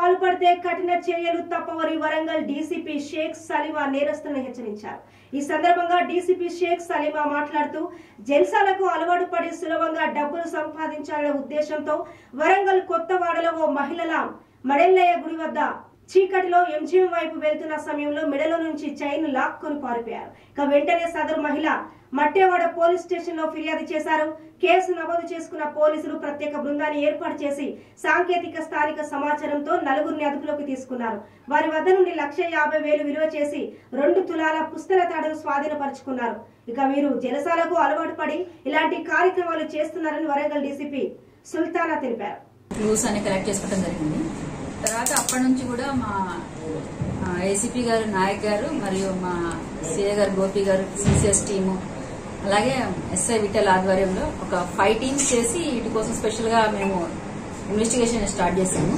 పాల్పడితే కఠిన చర్యలు తప్పవని వరంగల్ డీసీపీ షేక్ సలీమా నేరస్తులను హెచ్చరించారు. ఈ సందర్భంగా డీసీపీ షేక్ సలీమా మాట్లాడుతూ జల్సాలకు అలవాటు పడి సులభంగా డబ్బులు సంపాదించాలనే ఉద్దేశంతో వరంగల్ కొత్తవాడలో ఓ మహిళల మడెల్లయ్య గుడి వద్ద చీకటిలో ఎంజీఎం వైపు వెళ్తున్న సమయంలో మెడలో నుంచి చైన్ లాక్కొని పారిపోయారు. ఇక వెంటనే సదరు మహిళ మట్టేవాడ పోలీస్ స్టేషన్ లో ఫిర్యాదు చేశారు. కేసు నమోదు చేసుకున్న పోలీసులు ప్రత్యేక బృందాన్ని ఏర్పాటు చేసి సాంకేతిక స్థానిక సమాచారంతో నలుగురిని అదుపులోకి తీసుకున్నారు. వారి వద్ద నుండి 1,50,000 విలువ చేసి 2 తులాల పుస్తల తాడును స్వాధీనపరుచుకున్నారు. ఇక వీరు జలసాలకు అలవాటు పడి ఇలాంటి కార్యక్రమాలు చేస్తున్నారని వరంగల్ డీసీపీ సుల్తానా తెలిపారు. క్లూస్ అని కలెక్ట్ చేసుకోవడం జరిగింది. తర్వాత అప్పటి నుంచి కూడా మా ఏసీపీ గారు నాయక్ గారు మరియు మా సిఏ గారు గోపి గారు సిసిఎస్ టీము అలాగే ఎస్ఐ విఠల్ ఆధ్వర్యంలో ఒక 5 టీమ్స్ చేసి వీటి కోసం స్పెషల్ గా మేము ఇన్వెస్టిగేషన్ స్టార్ట్ చేసాము.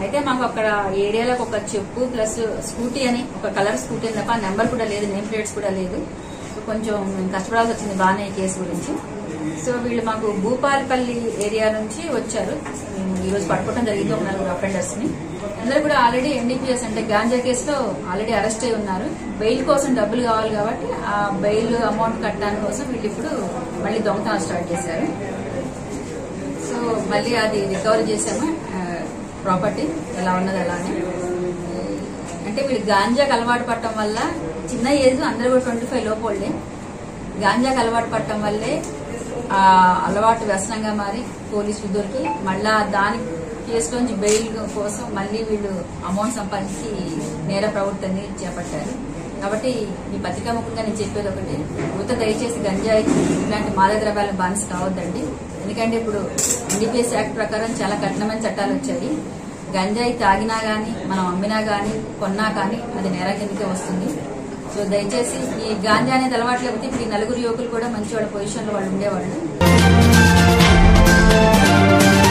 అయితే మాకు అక్కడ ఏరియాలకు ఒక చెప్పు ప్లస్ స్కూటీ అని ఒక కలర్ స్కూటీ అని తప్ప నెంబర్ కూడా లేదు, నేమ్ ప్లేట్స్ కూడా లేదు. కొంచెం కష్టపడాల్సి వచ్చింది బాగానే ఈ కేసు గురించి. సో వీళ్ళు మాకు భూపాలపల్లి ఏరియా నుంచి వచ్చారు. ఈరోజు పట్టుకోవడం జరిగింది ఒక 4 అఫెండర్స్ ని. అందరూ కూడా ఆల్రెడీ ఎన్డీపీఎస్ అంటే గాంజా కేసులో ఆల్రెడీ అరెస్ట్ అయి ఉన్నారు. బెయిల్ కోసం డబ్బులు కావాలి కాబట్టి ఆ బెయిల్ అమౌంట్ కట్టడానికి కోసం వీళ్ళు ఇప్పుడు మళ్ళీ దొంగతనం స్టార్ట్ చేశారు. సో మళ్ళీ అది రికవరీ చేశాము. ప్రాపర్టీ ఎలా ఉన్నది అలానే. అంటే వీళ్ళు గాంజాకి అలవాటు పడటం వల్ల చిన్న ఏజ్ అందరూ కూడా 25 లోపలే గాంజాకి అలవాటు పడటం వల్లే అలవాటు వ్యసనంగా మారి పోలీసు దొరికి మళ్ళా దాని కేసులోంచి బెయిల్ కోసం మళ్ళీ వీళ్ళు అమౌంట్ సంపాదించి నేర ప్రవృత్తిని చేపట్టారు. కాబట్టి ఈ పత్రికా ముఖ్యంగా నేను చెప్పేది ఒకటి, యువత దయచేసి గంజాయి ఇలాంటి మాదక ద్రవ్యాలను బానిస కావద్దండి. ఎందుకంటే ఇప్పుడు ఎన్డీపీఎస్ యాక్ట్ ప్రకారం చాలా కఠినమైన చట్టాలు వచ్చాయి. గంజాయి తాగినా గానీ మనం అమ్మినా గానీ కొన్నా కానీ అది నేరం కిందకే వస్తుంది. సో దయచేసి ఈ గాంజా అనేది అలవాటు లేకపోతే ఇప్పుడు ఈ 4 యువకులు కూడా మంచి వాళ్ళ పొజిషన్ లో వాళ్ళు ఉండేవాళ్ళు.